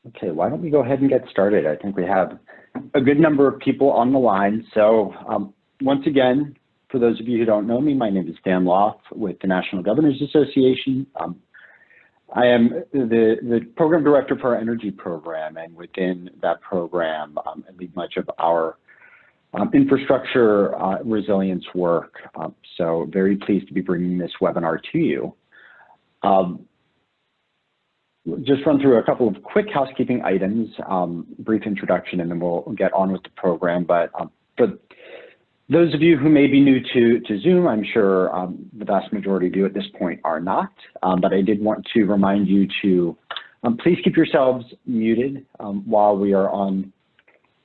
Okay, why don't we go ahead and get started? I think we have a good number of people on the line. So once again, for those of you who don't know me, my name is Dan Loth with the National Governors Association. I am the program director for our energy program, and within that program, I lead much of our infrastructure resilience work. So very pleased to be bringing this webinar to you. Just run through a couple of quick housekeeping items, brief introduction, and then we'll get on with the program. But for those of you who may be new to Zoom, I'm sure the vast majority of you at this point are not, but I did want to remind you to please keep yourselves muted while we are on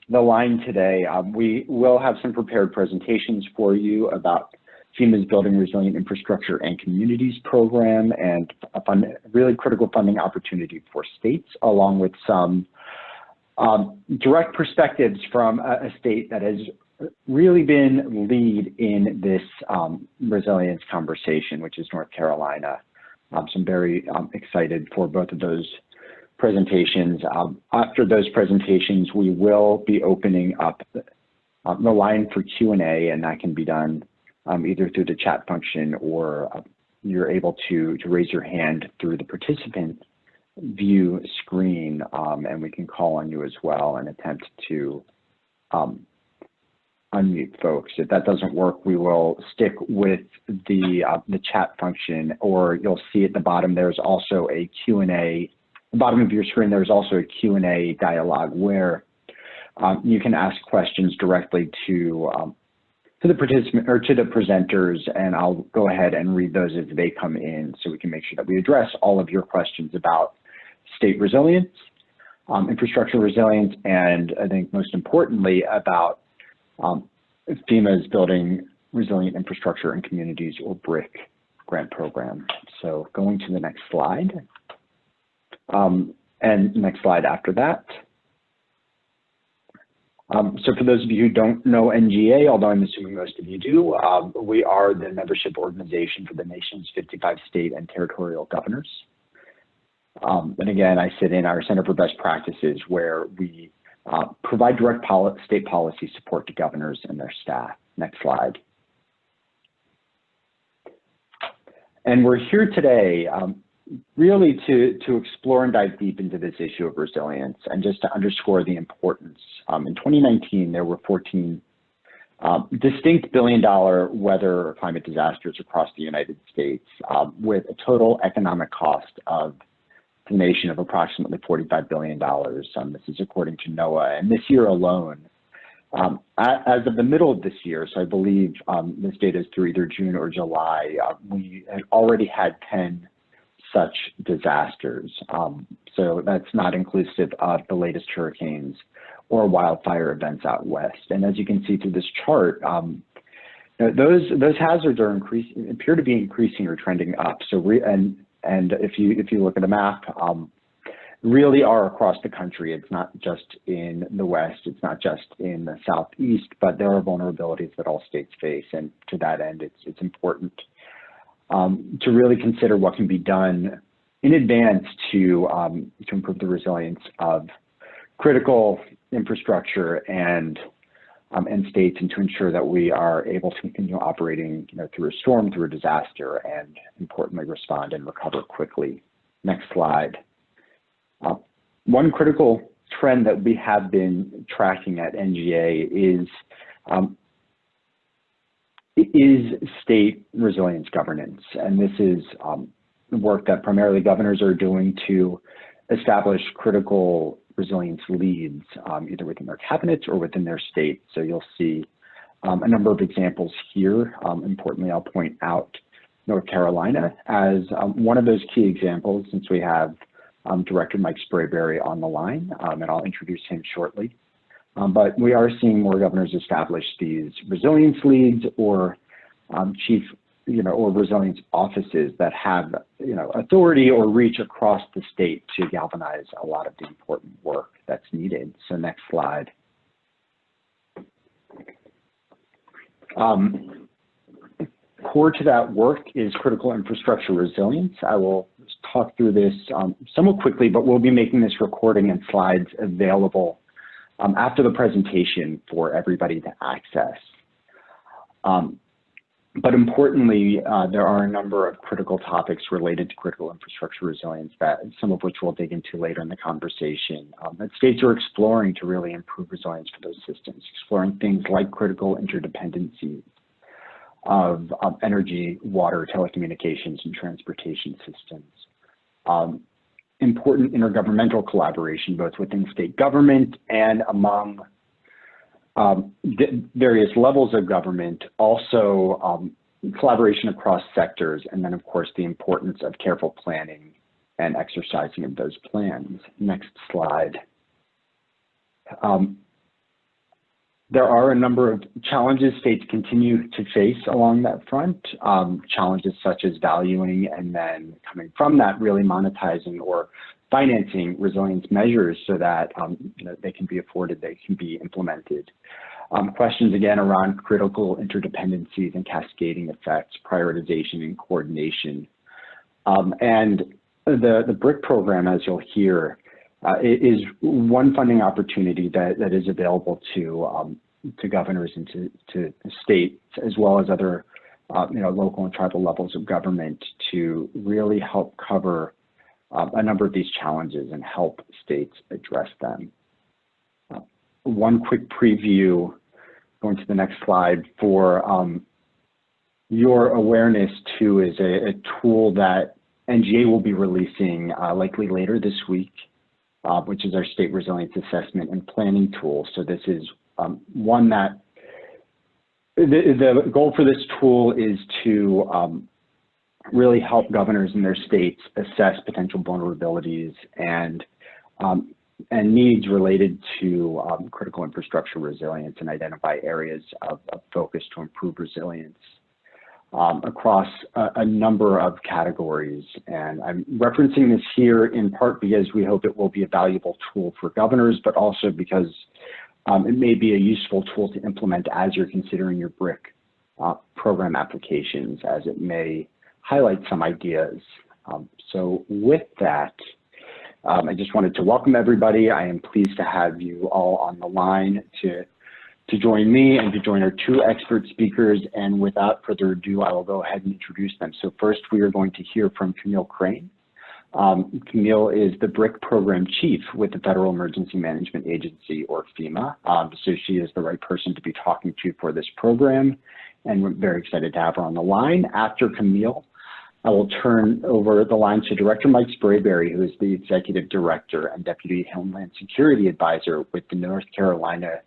the line today. We will have some prepared presentations for you about FEMA's Building Resilient Infrastructure and Communities program and a really critical funding opportunity for states, along with some direct perspectives from a state that has really been lead in this resilience conversation, which is North Carolina. So I'm very excited for both of those presentations. After those presentations, we will be opening up the line for Q&A, and that can be done either through the chat function or you're able to raise your hand through the participant view screen, and we can call on you as well and attempt to unmute folks. If that doesn't work, we will stick with the chat function, or you'll see at the bottom there's also a Q&A. At the bottom of your screen, there's also a Q&A dialog where you can ask questions directly to the participant or to the presenters, and I'll go ahead and read those as they come in so we can make sure that we address all of your questions about state resilience, infrastructure resilience, and I think most importantly about FEMA's Building Resilient Infrastructure and Communities, or BRIC grant program. So going to the next slide, and next slide after that. So for those of you who don't know NGA, although I'm assuming most of you do, we are the membership organization for the nation's 55 state and territorial governors. And again, I sit in our Center for Best Practices, where we provide direct state policy support to governors and their staff. Next slide. And we're here today really to explore and dive deep into this issue of resilience, and just to underscore the importance. In 2019, there were 14 distinct billion-dollar weather or climate disasters across the United States, with a total economic cost of the nation of approximately $45 billion. This is according to NOAA. And this year alone, as of the middle of this year, so I believe this data is through either June or July, we had already had 10 such disasters. So that's not inclusive of the latest hurricanes or wildfire events out west. And as you can see through this chart, those hazards are appear to be increasing or trending up. So and if you look at the map, really are across the country. It's not just in the west, it's not just in the southeast, but there are vulnerabilities that all states face. And to that end, it's important to really consider what can be done in advance to improve the resilience of critical infrastructure and states, and to ensure that we are able to continue operating through a storm, through a disaster, and importantly respond and recover quickly. Next slide. One critical trend that we have been tracking at NGA is state resilience governance. And this is work that primarily governors are doing to establish critical resilience leads, either within their cabinets or within their state. So you'll see a number of examples here. Importantly, I'll point out North Carolina as one of those key examples, since we have Director Mike Sprayberry on the line, and I'll introduce him shortly. But we are seeing more governors establish these resilience leads or or resilience offices that have, authority or reach across the state to galvanize a lot of the important work that's needed. So next slide. Core to that work is critical infrastructure resilience. I will talk through this somewhat quickly, but we'll be making this recording and slides available after the presentation for everybody to access. But importantly, there are a number of critical topics related to critical infrastructure resilience, that some of which we'll dig into later in the conversation, that states are exploring to really improve resilience for those systems, exploring things like critical interdependencies of energy, water, telecommunications, and transportation systems. Important intergovernmental collaboration, both within state government and among various levels of government, also collaboration across sectors, and then of course the importance of careful planning and exercising of those plans. Next slide. There are a number of challenges states continue to face along that front, challenges such as valuing and then coming from that really monetizing or financing resilience measures so that they can be afforded, they can be implemented. Questions again around critical interdependencies and cascading effects, prioritization and coordination. And the BRIC program, as you'll hear, is one funding opportunity that is available to governors and to states, as well as other local and tribal levels of government, to really help cover a number of these challenges and help states address them. One quick preview, going to the next slide, for your awareness too, is a tool that NGA will be releasing likely later this week, which is our state resilience assessment and planning tool. So this is one that the goal for this tool is to really help governors in their states assess potential vulnerabilities and needs related to critical infrastructure resilience, and identify areas of focus to improve resilience across a number of categories. And I'm referencing this here in part because we hope it will be a valuable tool for governors, but also because it may be a useful tool to implement as you're considering your BRIC program applications, as it may highlight some ideas. So with that, I just wanted to welcome everybody. I am pleased to have you all on the line to join me and to join our two expert speakers. And without further ado, I will go ahead and introduce them. So first, we are going to hear from Camille Crane. Camille is the BRIC Program Chief with the Federal Emergency Management Agency, or FEMA. So she is the right person to be talking to for this program, and we're very excited to have her on the line. After Camille, I will turn over the line to Director Mike Sprayberry, who is the Executive Director and Deputy Homeland Security Advisor with the North Carolina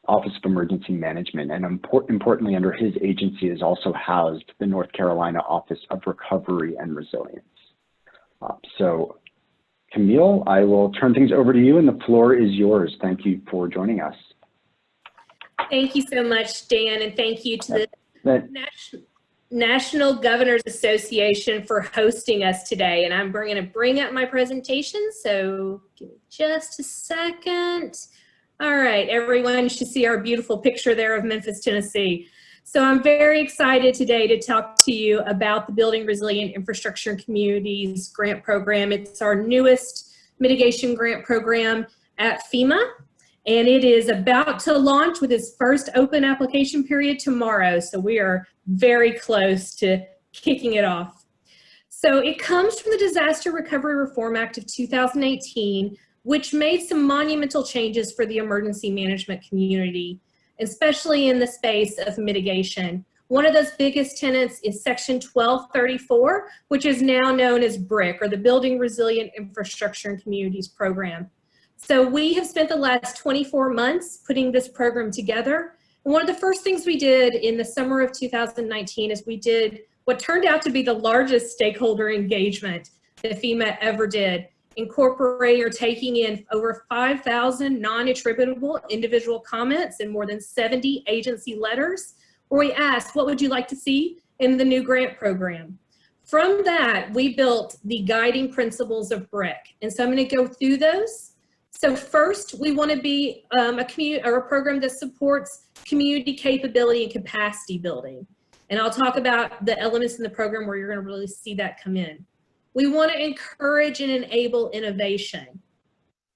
Office of Emergency Management, and importantly, under his agency is also housed the North Carolina Office of Recovery and Resilience. So Camille, I will turn things over to you, and the floor is yours. Thank you for joining us. Thank you so much, Dan, and thank you to the National Governors Association for hosting us today. And I'm going to bring up my presentation, so give me just a second. All right, everyone, you should see our beautiful picture there of Memphis, Tennessee. So I'm very excited today to talk to you about the Building Resilient Infrastructure and Communities grant program. It's our newest mitigation grant program at FEMA, and it is about to launch with its first open application period tomorrow. So we are very close to kicking it off. So it comes from the Disaster Recovery Reform Act of 2018, which made some monumental changes for the emergency management community, especially in the space of mitigation. One of those biggest tenets is Section 1234, which is now known as BRIC, or the Building Resilient Infrastructure and Communities Program. So we have spent the last 24 months putting this program together. And one of the first things we did in the summer of 2019 is we did what turned out to be the largest stakeholder engagement that FEMA ever did, incorporating or taking in over 5,000 non-attributable individual comments and more than 70 agency letters, where we asked, what would you like to see in the new grant program? From that, we built the guiding principles of BRIC. And so I'm going to go through those. So first, we want to be a program that supports community capability and capacity building. And I'll talk about the elements in the program where you're going to really see that come in. We want to encourage and enable innovation.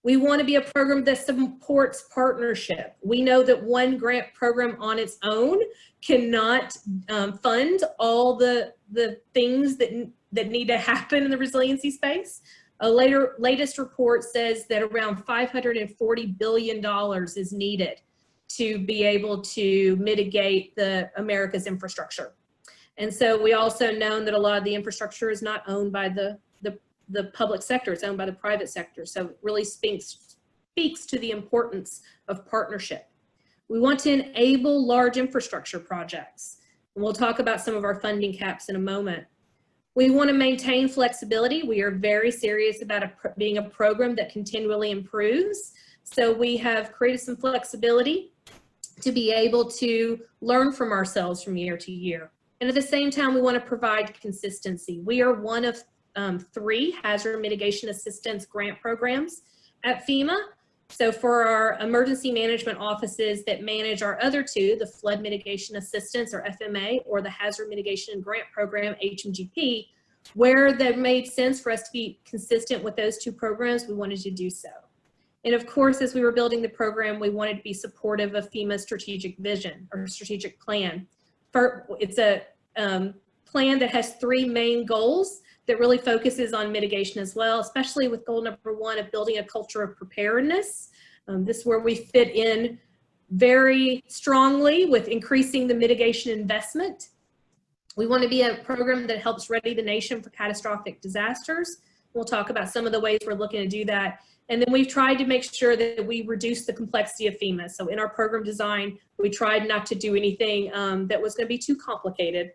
We want to be a program that supports partnership. We know that one grant program on its own cannot fund all the things that need to happen in the resiliency space. A latest report says that around $540 billion is needed to be able to mitigate America's infrastructure. And so we also know that a lot of the infrastructure is not owned by the public sector, it's owned by the private sector. So it really speaks to the importance of partnership. We want to enable large infrastructure projects. And we'll talk about some of our funding caps in a moment. We want to maintain flexibility. We are very serious about being a program that continually improves. So we have created some flexibility to be able to learn from ourselves from year to year. And at the same time, we want to provide consistency. We are one of 3 hazard mitigation assistance grant programs at FEMA. So for our emergency management offices that manage our other 2, the flood mitigation assistance or FMA, or the hazard mitigation grant program, HMGP, where that made sense for us to be consistent with those 2 programs, we wanted to do so. And of course, as we were building the program, we wanted to be supportive of FEMA's strategic vision or strategic plan. It's a plan that has 3 main goals that really focuses on mitigation as well, especially with goal number 1 of building a culture of preparedness. This is where we fit in very strongly with increasing the mitigation investment. We want to be a program that helps ready the nation for catastrophic disasters. We'll talk about some of the ways we're looking to do that. And then we've tried to make sure that we reduce the complexity of FEMA. So in our program design, we tried not to do anything that was going to be too complicated.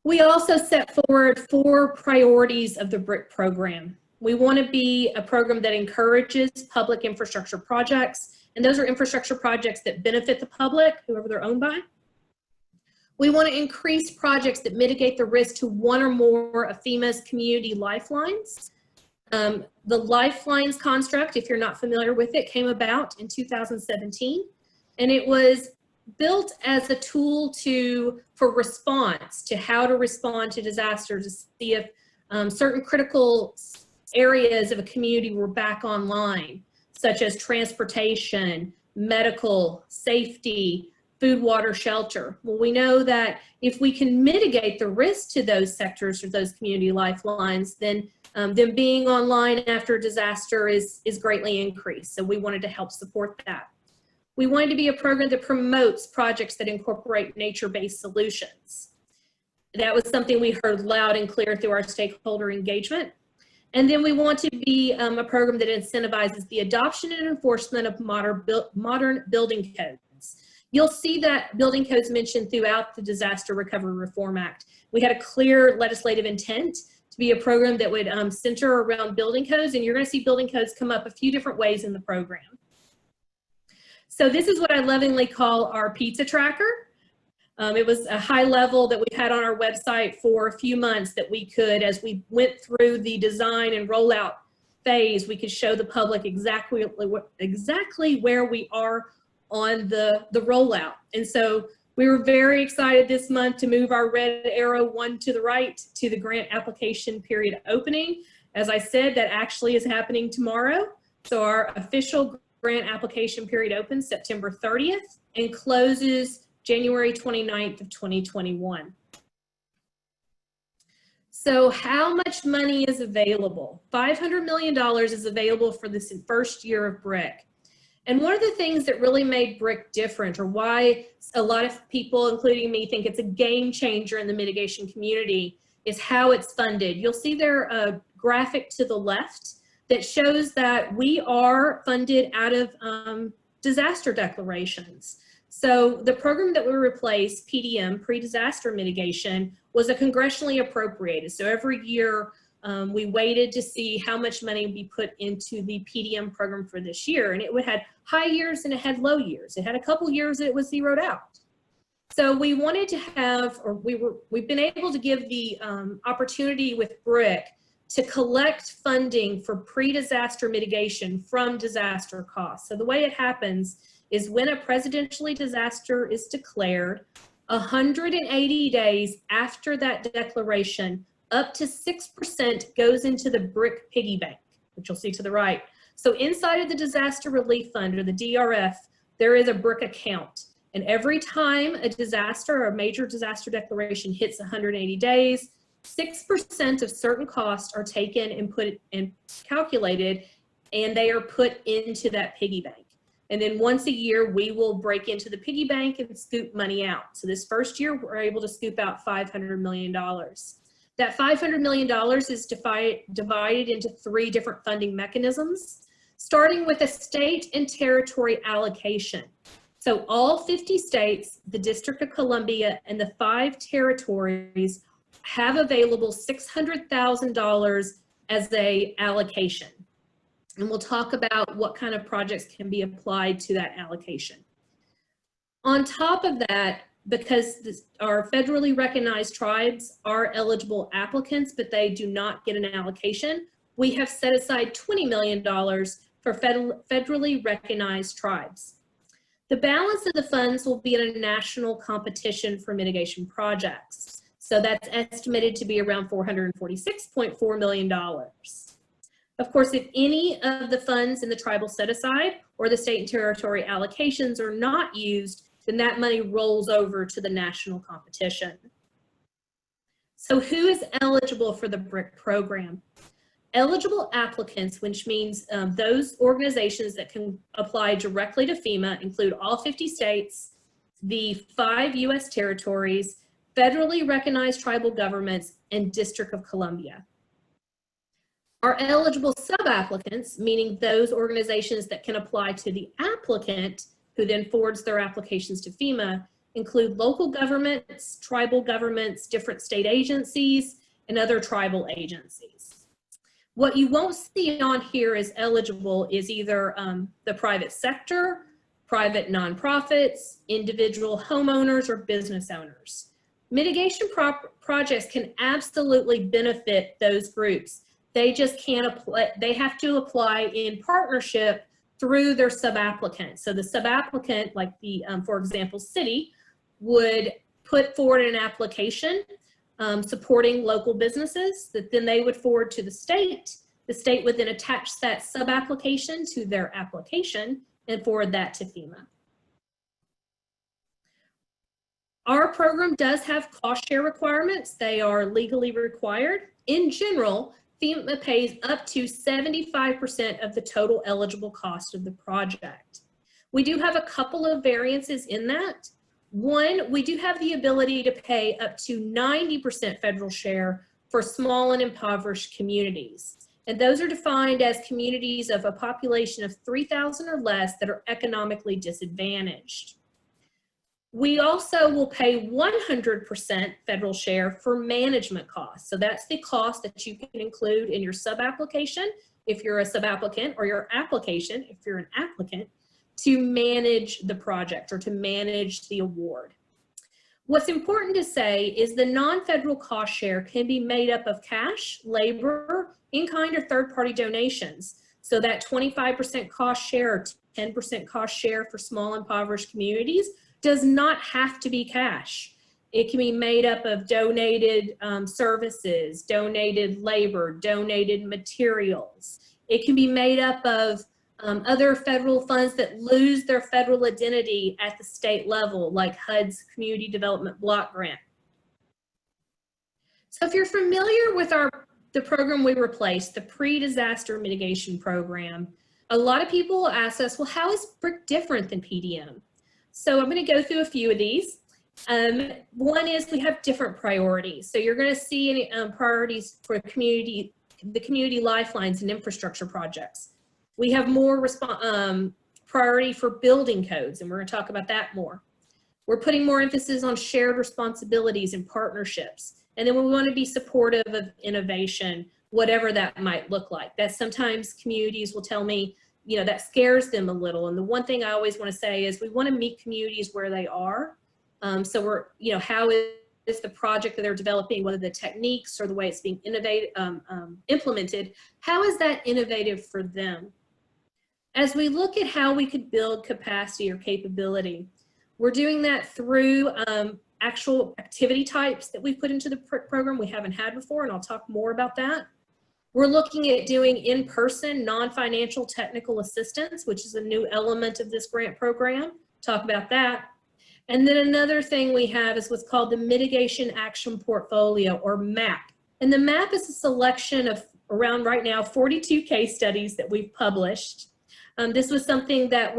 We also set forward 4 priorities of the BRIC program. We want to be a program that encourages public infrastructure projects, and those are infrastructure projects that benefit the public, whoever they're owned by. We want to increase projects that mitigate the risk to 1 or more of FEMA's community lifelines. The lifelines construct, if you're not familiar with it, came about in 2017, and it was built as a tool for response to how to respond to disasters, to see if certain critical areas of a community were back online, such as transportation, medical, safety, food, water, shelter. Well, we know that if we can mitigate the risk to those sectors or those community lifelines, then them being online after a disaster is greatly increased. So we wanted to help support that. We wanted to be a program that promotes projects that incorporate nature-based solutions. That was something we heard loud and clear through our stakeholder engagement. And then we want to be a program that incentivizes the adoption and enforcement of modern building codes. You'll see that building codes mentioned throughout the Disaster Recovery Reform Act. We had a clear legislative intent to be a program that would center around building codes, and you're going to see building codes come up a few different ways in the program. So this is what I lovingly call our pizza tracker. It was a high level that we had on our website for a few months that we could, as we went through the design and rollout phase, we could show the public exactly where we are on the rollout. And so we were very excited this month to move our red arrow 1 to the right to the grant application period opening. As I said, that actually is happening tomorrow. So our official grant application period opens September 30th and closes January 29th of 2021. So how much money is available? $500 million is available for this first year of BRIC. And one of the things that really made BRIC different, or why a lot of people, including me, think it's a game changer in the mitigation community, is how it's funded. You'll see there a graphic to the left that shows that we are funded out of disaster declarations. So the program that we replaced, PDM, pre-disaster mitigation, was a congressionally appropriated. So every year we waited to see how much money would be put into the PDM program for this year. And it had high years and it had low years. It had a couple years that it was zeroed out. So we wanted to have, or we've been able to give the opportunity with BRIC to collect funding for pre-disaster mitigation from disaster costs. So the way it happens is when a presidential disaster is declared, 180 days after that declaration, up to 6% goes into the BRIC piggy bank, which you'll see to the right. So inside of the Disaster Relief Fund, or the DRF, there is a BRIC account. And every time a disaster or a major disaster declaration hits 180 days, 6% of certain costs are taken and put and calculated, and they are put into that piggy bank. And then once a year, we will break into the piggy bank and scoop money out. So this first year, we're able to scoop out $500 million. That $500 million is divided into 3 different funding mechanisms, starting with a state and territory allocation. So all 50 states, the District of Columbia, and the 5 territories have available $600,000 as an allocation. And we'll talk about what kind of projects can be applied to that allocation. On top of that, because our federally recognized tribes are eligible applicants, but they do not get an allocation, we have set aside $20 million for federally recognized tribes. The balance of the funds will be in a national competition for mitigation projects. So that's estimated to be around $446.4 million. Of course, if any of the funds in the tribal set aside or the state and territory allocations are not used, then that money rolls over to the national competition. So who is eligible for the BRIC program? Eligible applicants, which means those organizations that can apply directly to FEMA, include all 50 states, the 5 U.S. territories, federally recognized tribal governments, and District of Columbia. Our eligible sub-applicants, meaning those organizations that can apply to the applicant, who then forwards their applications to FEMA, include local governments, tribal governments, different state agencies, and other tribal agencies. What you won't see on here as eligible is either the private sector, private nonprofits, individual homeowners, or business owners. Mitigation projects can absolutely benefit those groups. They just can't apply, they have to apply in partnership through their sub-applicant. So the sub-applicant, like the, for example, city, would put forward an application supporting local businesses that then they would forward to the state. The state would then attach that sub-application to their application and forward that to FEMA. Our program does have cost share requirements. They are legally required. In general, FEMA pays up to 75% of the total eligible cost of the project. We do have a couple of variances in that. One, we do have the ability to pay up to 90% federal share for small and impoverished communities. And those are defined as communities of a population of 3,000 or less that are economically disadvantaged. We also will pay 100% federal share for management costs. So that's the cost that you can include in your sub-application if you're a sub-applicant, or your application if you're an applicant, to manage the project or to manage the award. What's important to say is the non-federal cost share can be made up of cash, labor, in-kind, or third-party donations. So that 25% cost share or 10% cost share for small impoverished communities does not have to be cash. It can be made up of donated services, donated labor, donated materials. It can be made up of other federal funds that lose their federal identity at the state level, like HUD's Community Development Block Grant. So if you're familiar with the program we replaced, the Pre-Disaster Mitigation Program, a lot of people ask us, well, how is BRIC different than PDM? So I'm going to go through a few of these. One is we have different priorities. So you're going to see priorities for the community lifelines and infrastructure projects. We have more priority for building codes, and we're going to talk about that more. We're putting more emphasis on shared responsibilities and partnerships. And then we want to be supportive of innovation, whatever that might look like. That sometimes communities will tell me, you know, that scares them a little. And the one thing I always want to say is we want to meet communities where they are. So we're, you know, how is the project that they're developing, whether the techniques or the way it's being implemented, how is that innovative for them? As we look at how we could build capacity or capability, we're doing that through actual activity types that we put into the program we haven't had before, and I'll talk more about that. We're looking at doing in-person, non-financial technical assistance, which is a new element of this grant program. Talk about that. And then another thing we have is what's called the Mitigation Action Portfolio, or MAP. And the MAP is a selection of around right now 42 case studies that we've published. This was something that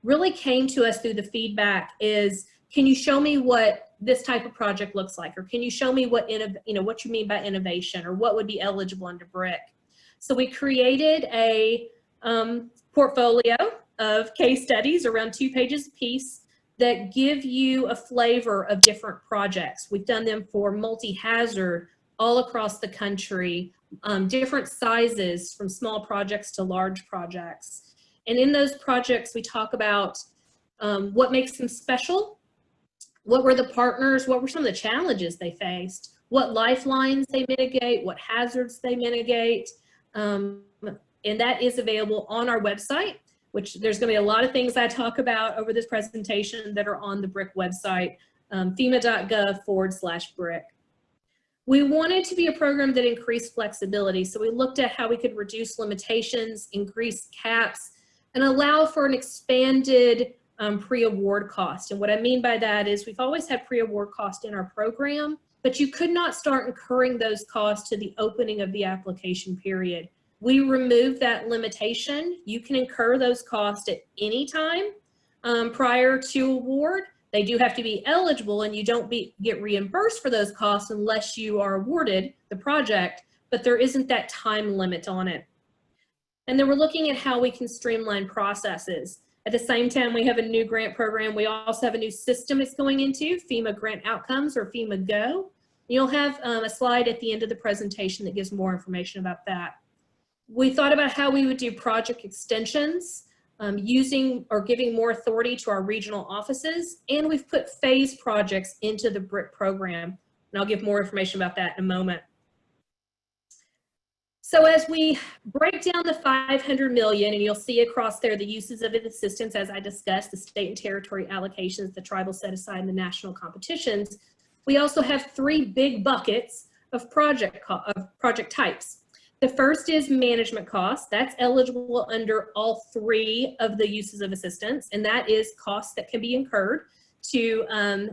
really came to us through the feedback is, can you show me what this type of project looks like? Or can you show me what you mean by innovation, or what would be eligible under BRIC? So we created a portfolio of case studies around 2 pages apiece that give you a flavor of different projects. We've done them for multi-hazard all across the country, different sizes from small projects to large projects. And in those projects, we talk about what makes them special, what were the partners, what were some of the challenges they faced, what lifelines they mitigate, what hazards they mitigate. And that is available on our website, which there's going to be a lot of things I talk about over this presentation that are on the BRIC website, fema.gov/BRIC. We wanted to be a program that increased flexibility, so we looked at how we could reduce limitations, increase caps, and allow for an expanded pre-award cost. And what I mean by that is we've always had pre-award cost in our program, but you could not start incurring those costs to the opening of the application period. We removed that limitation. You can incur those costs at any time prior to award. They do have to be eligible, and you don't get reimbursed for those costs unless you are awarded the project, but there isn't that time limit on it. And then we're looking at how we can streamline processes. At the same time, we have a new grant program. We also have a new system it's going into, FEMA Grant Outcomes, or FEMA Go. You'll have a slide at the end of the presentation that gives more information about that. We thought about how we would do project extensions, using or giving more authority to our regional offices, and we've put phase projects into the BRIC program, and I'll give more information about that in a moment. So as we break down the $500 million, and you'll see across there the uses of assistance, as I discussed, the state and territory allocations, the tribal set aside, and the national competitions, we also have 3 big buckets of project types. The first is management costs. That's eligible under all 3 of the uses of assistance, and that is costs that can be incurred to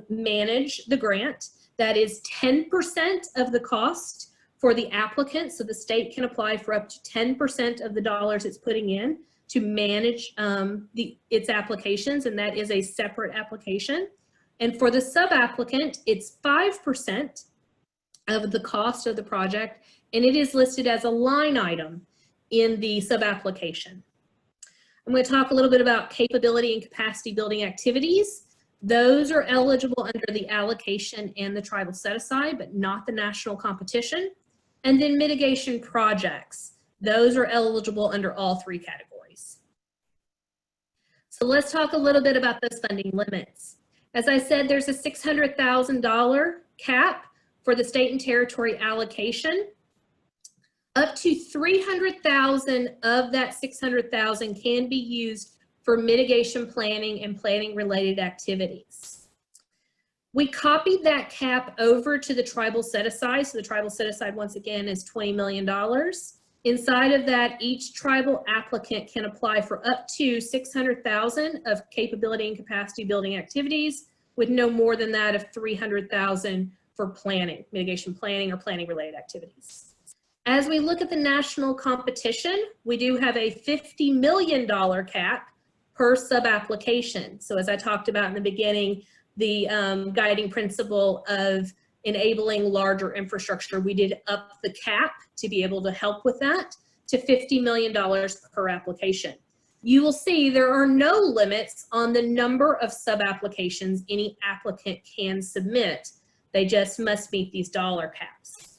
manage the grant. That is 10% of the cost for the applicant, so the state can apply for up to 10% of the dollars it's putting in to manage its applications, and that is a separate application. And for the sub-applicant, it's 5% of the cost of the project, and it is listed as a line item in the sub-application. I'm going to talk a little bit about capability and capacity building activities. Those are eligible under the allocation and the tribal set-aside, but not the national competition. And then mitigation projects. Those are eligible under all 3 categories. So let's talk a little bit about those funding limits. As I said, there's a $600,000 cap for the state and territory allocation. Up to $300,000 of that $600,000 can be used for mitigation planning and planning related activities. We copied that cap over to the tribal set aside. So the tribal set aside, once again, is $20 million. Inside of that, each tribal applicant can apply for up to $600,000 of capability and capacity building activities, with no more than that of $300,000 for planning, mitigation planning or planning related activities. As we look at the national competition, we do have a $50 million cap per sub-application. So as I talked about in the beginning, the guiding principle of enabling larger infrastructure, we did up the cap to be able to help with that to $50 million per application. You will see there are no limits on the number of sub-applications any applicant can submit. They just must meet these dollar caps.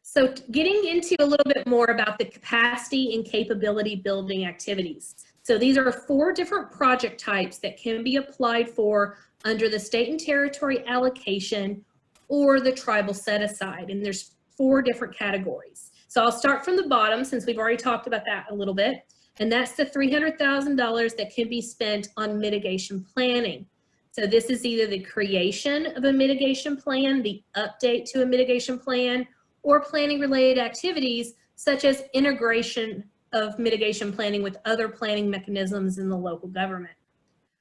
So getting into a little bit more about the capacity and capability building activities. So these are 4 different project types that can be applied for under the state and territory allocation or the tribal set aside. And there's 4 different categories. So I'll start from the bottom since we've already talked about that a little bit. And that's the $300,000 that can be spent on mitigation planning. So this is either the creation of a mitigation plan, the update to a mitigation plan, or planning related activities such as integration of mitigation planning with other planning mechanisms in the local government.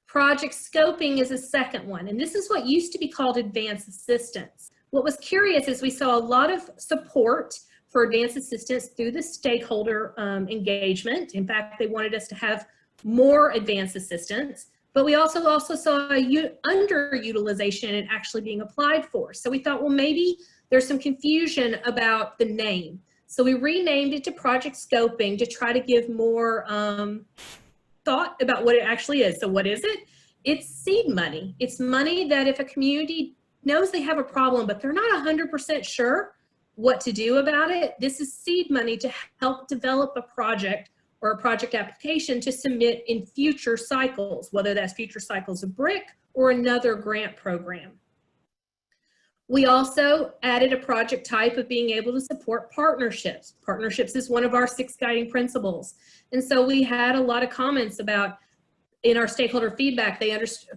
Project scoping is a second one, and this is what used to be called advanced assistance. What was curious is we saw a lot of support for advanced assistance through the stakeholder engagement. In fact, they wanted us to have more advanced assistance, but we also saw a underutilization in actually being applied for. So we thought, well, maybe there's some confusion about the name. So we renamed it to project scoping to try to give more thought about what it actually is. So what is it? It's seed money. It's money that if a community knows they have a problem, but they're not 100% sure what to do about it, this is seed money to help develop a project or a project application to submit in future cycles, whether that's future cycles of BRIC or another grant program. We also added a project type of being able to support partnerships. Partnerships is one of our 6 guiding principles. And so we had a lot of comments about, in our stakeholder feedback,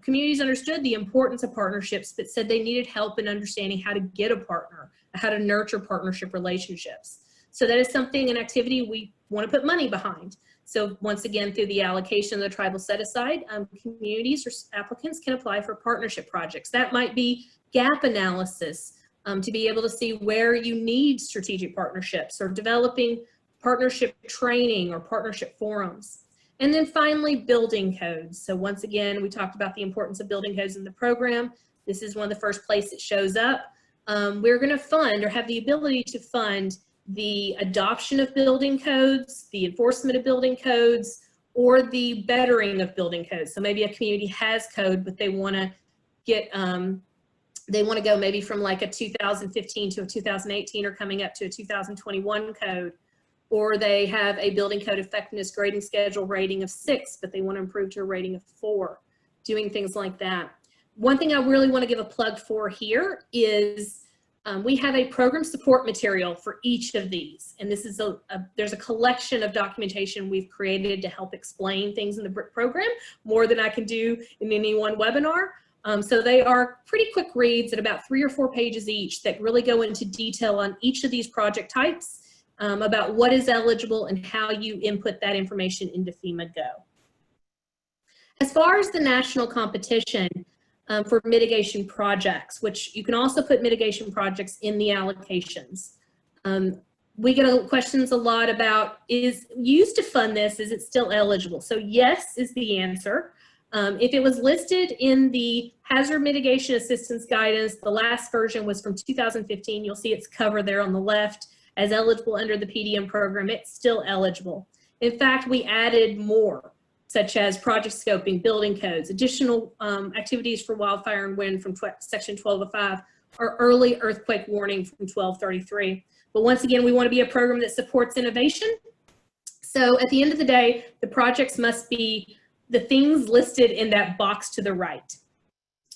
communities understood the importance of partnerships, but said they needed help in understanding how to get a partner, how to nurture partnership relationships. So that is something, an activity we want to put money behind. So once again, through the allocation of the tribal set-aside, communities or applicants can apply for partnership projects. That might be gap analysis to be able to see where you need strategic partnerships, or developing partnership training or partnership forums. And then finally, building codes. So once again, we talked about the importance of building codes in the program. This is one of the first places it shows up. We're going to fund, or have the ability to fund, the adoption of building codes, the enforcement of building codes, or the bettering of building codes. So maybe a community has code, but they want to get, they want to go maybe from like a 2015 to a 2018, or coming up to a 2021 code, or they have a building code effectiveness grading schedule rating of 6, but they want to improve to a rating of 4, doing things like that. One thing I really want to give a plug for here is we have a program support material for each of these. And this is there's a collection of documentation we've created to help explain things in the BRIC program, more than I can do in any one webinar. So they are pretty quick reads at about 3 or 4 pages each that really go into detail on each of these project types, about what is eligible and how you input that information into FEMA Go. As far as the national competition for mitigation projects, which you can also put mitigation projects in the allocations. We get questions a lot about, is used to fund this, is it still eligible? So yes is the answer. If it was listed in the Hazard Mitigation Assistance Guidance, the last version was from 2015, you'll see its cover there on the left, as eligible under the PDM program, it's still eligible. In fact, we added more, such as project scoping, building codes, additional activities for wildfire and wind from section 1205, or early earthquake warning from 1233. But once again, we want to be a program that supports innovation. So at the end of the day, the projects must be the things listed in that box to the right.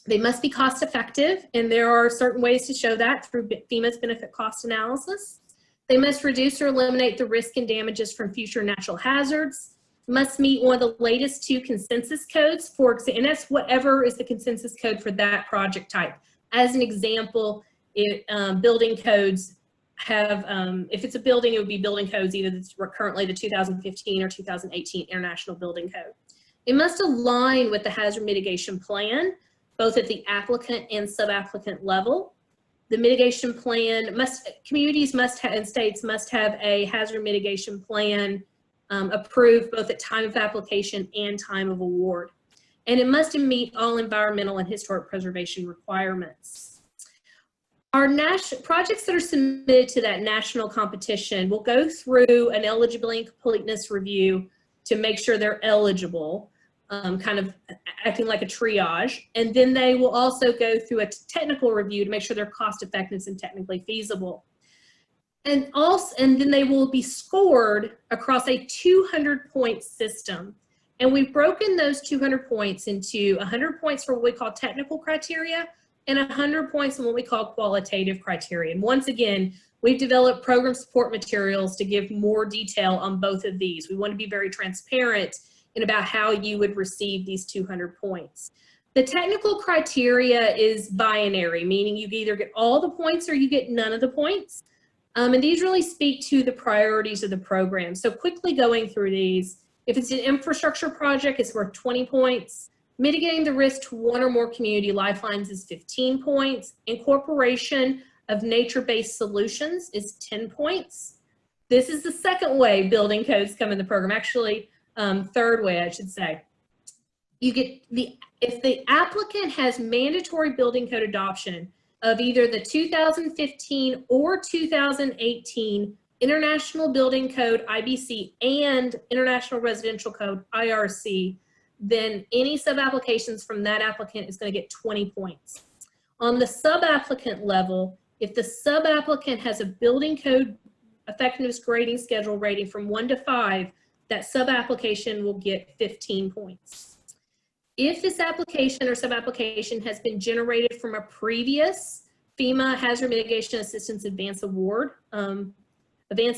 They must be cost effective, and there are certain ways to show that through FEMA's benefit cost analysis. They must reduce or eliminate the risk and damages from future natural hazards, must meet one of the latest 2 consensus codes, for example, and that's whatever is the consensus code for that project type. As an example, building codes have, if it's a building, it would be building codes either that's currently the 2015 or 2018 International Building Code. It must align with the hazard mitigation plan, both at the applicant and subapplicant level. The mitigation plan communities must have, and states must have a hazard mitigation plan approved both at time of application and time of award. And it must meet all environmental and historic preservation requirements. Our projects that are submitted to that national competition will go through an eligibility and completeness review to make sure they're eligible, kind of acting like a triage. And then they will also go through a technical review to make sure they're cost effective and technically feasible. And then they will be scored across a 200-point system. And we've broken those 200 points into 100 points for what we call technical criteria and 100 points on what we call qualitative criteria. And once again, we've developed program support materials to give more detail on both of these. We want to be very transparent in about how you would receive these 200 points. The technical criteria is binary, meaning you either get all the points or you get none of the points. And these really speak to the priorities of the program. So quickly going through these, if it's an infrastructure project, it's worth 20 points. Mitigating the risk to one or more community lifelines is 15 points. Incorporation of nature-based solutions is 10 points. This is the second way building codes come in the program, actually third way I should say. You get if the applicant has mandatory building code adoption of either the 2015 or 2018 International Building Code IBC and International Residential Code IRC, then any sub-applications from that applicant is going to get 20 points. On the sub-applicant level, if the sub-applicant has a building code effectiveness grading schedule rating from 1 to 5, that sub-application will get 15 points. If this application or sub-application has been generated from a previous FEMA Hazard Mitigation Assistance Advanced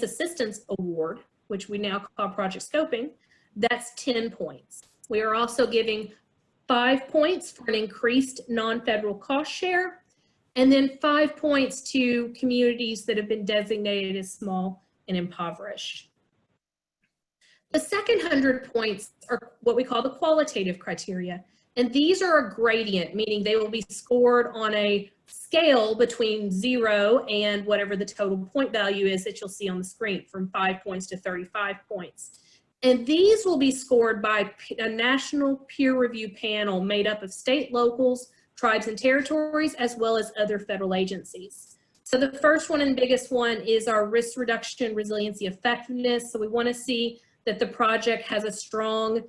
Assistance Award, which we now call project scoping, that's 10 points. We are also giving 5 points for an increased non-federal cost share, and then 5 points to communities that have been designated as small and impoverished. The second 100 points are what we call the qualitative criteria. And these are a gradient, meaning they will be scored on a scale between 0 and whatever the total point value is that you'll see on the screen, from 5 points to 35 points. And these will be scored by a national peer review panel made up of state, locals, tribes and territories, as well as other federal agencies. So the first one and biggest one is our risk reduction, resiliency, effectiveness. So we want to see that the project has a strong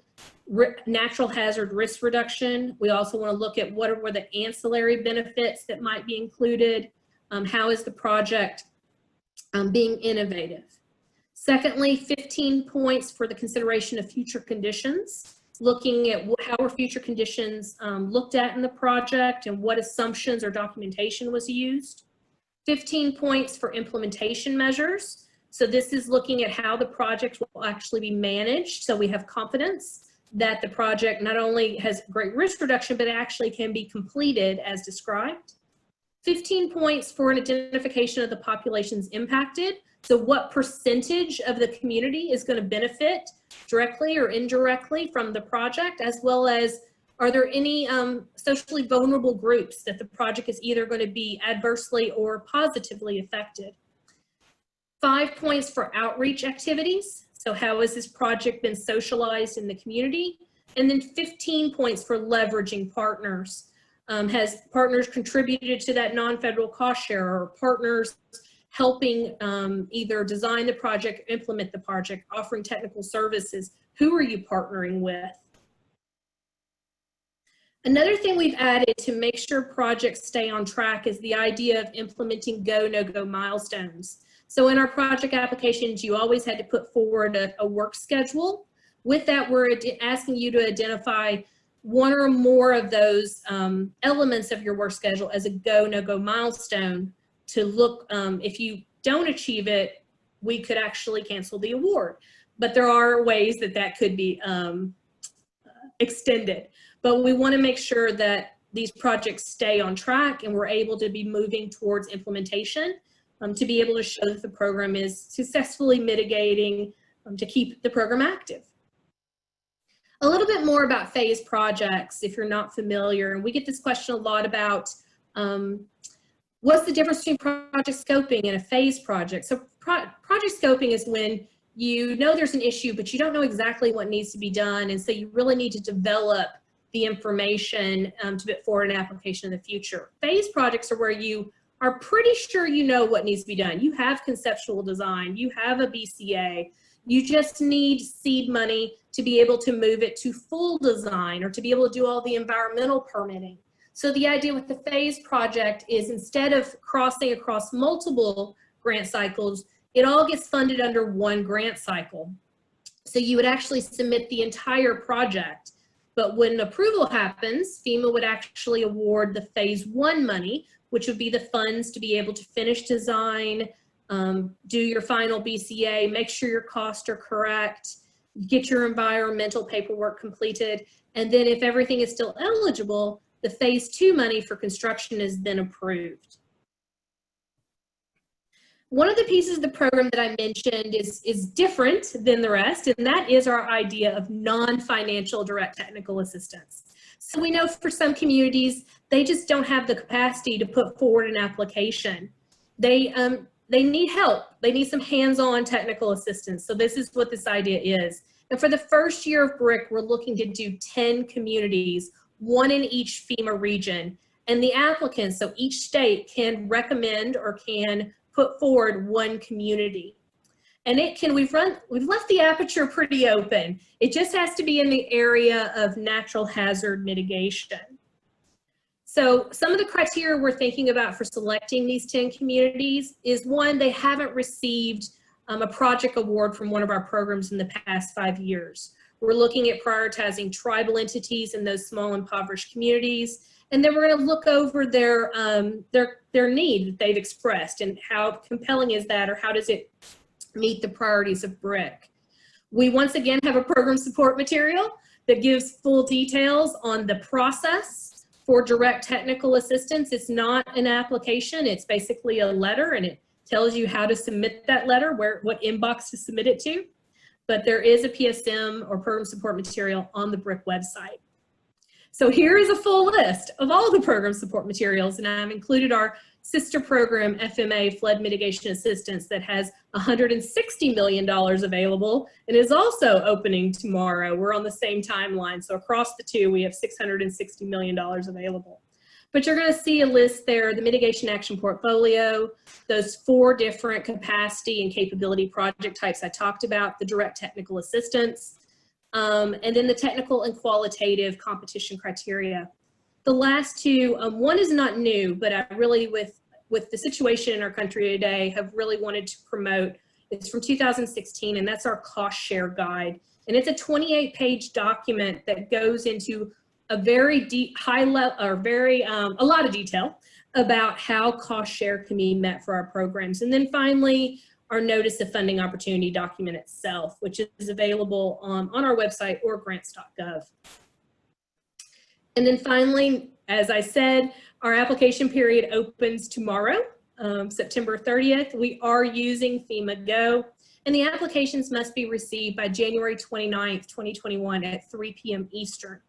natural hazard risk reduction. We also want to look at what were the ancillary benefits that might be included. How is the project being innovative? Secondly, 15 points for the consideration of future conditions, looking at how were future conditions looked at in the project and what assumptions or documentation was used. 15 points for implementation measures. So this is looking at how the project will actually be managed, so we have confidence that the project not only has great risk reduction, but actually can be completed as described. 15 points for an identification of the populations impacted. So what percentage of the community is going to benefit directly or indirectly from the project, as well as are there any socially vulnerable groups that the project is either going to be adversely or positively affected. 5 points for outreach activities. So how has this project been socialized in the community? And then 15 points for leveraging partners. Has partners contributed to that non-federal cost share, or partners helping either design the project, implement the project, offering technical services? Who are you partnering with? Another thing we've added to make sure projects stay on track is the idea of implementing go, no-go milestones. So in our project applications, you always had to put forward a work schedule. With that, we're asking you to identify one or more of those elements of your work schedule as a go, no-go milestone to look, if you don't achieve it, we could actually cancel the award. But there are ways that that could be extended. But we want to make sure that these projects stay on track and we're able to be moving towards implementation to be able to show that the program is successfully mitigating to keep the program active. A little bit more about phase projects, if you're not familiar, and we get this question a lot about what's the difference between project scoping and a phase project? So project scoping is when you know there's an issue, but you don't know exactly what needs to be done, and so you really need to develop the information to put forward an application in the future. Phase projects are where you are pretty sure you know what needs to be done. You have conceptual design, you have a BCA, you just need seed money to be able to move it to full design or to be able to do all the environmental permitting. So the idea with the phase project is instead of crossing across multiple grant cycles, it all gets funded under one grant cycle. So you would actually submit the entire project, but when approval happens, FEMA would actually award the phase 1 money, which would be the funds to be able to finish design, do your final BCA, make sure your costs are correct, get your environmental paperwork completed, and then if everything is still eligible, the phase 2 money for construction is then approved. One of the pieces of the program that I mentioned is different than the rest, and that is our idea of non-financial direct technical assistance. So we know for some communities, they just don't have the capacity to put forward an application. They need help. They need some hands-on technical assistance. So this is what this idea is. And for the first year of BRIC, we're looking to do 10 communities, one in each FEMA region. And the applicants, so each state can recommend or can put forward one community. And we've left the aperture pretty open. It just has to be in the area of natural hazard mitigation. So some of the criteria we're thinking about for selecting these 10 communities is, one, they haven't received a project award from one of our programs in the past 5 years. We're looking at prioritizing tribal entities in those small impoverished communities. And then we're going to look over their need that they've expressed and how compelling is that, or how does it meet the priorities of BRIC. We once again have a program support material that gives full details on the process for direct technical assistance. It's not an application, it's basically a letter, and it tells you how to submit that letter, what inbox to submit it to. But there is a PSM or program support material on the BRIC website. So here is a full list of all the program support materials, and I've included our sister program, FEMA Flood Mitigation Assistance, that has $160 million available and is also opening tomorrow. We're on the same timeline, so across the two, we have $660 million available. But you're going to see a list there, the Mitigation Action Portfolio, those 4 different capacity and capability project types I talked about, the direct technical assistance, and then the technical and qualitative competition criteria. The last 2, one is not new, but I really, with the situation in our country today, have really wanted to promote. It's from 2016, and that's our cost share guide. And it's a 28-page document that goes into a very deep, high level, or a lot of detail about how cost share can be met for our programs. And then finally, our Notice of Funding Opportunity document itself, which is available on our website or grants.gov. And then finally, as I said, our application period opens tomorrow, September 30th. We are using FEMA Go, and the applications must be received by January 29th, 2021 at 3 p.m. Eastern.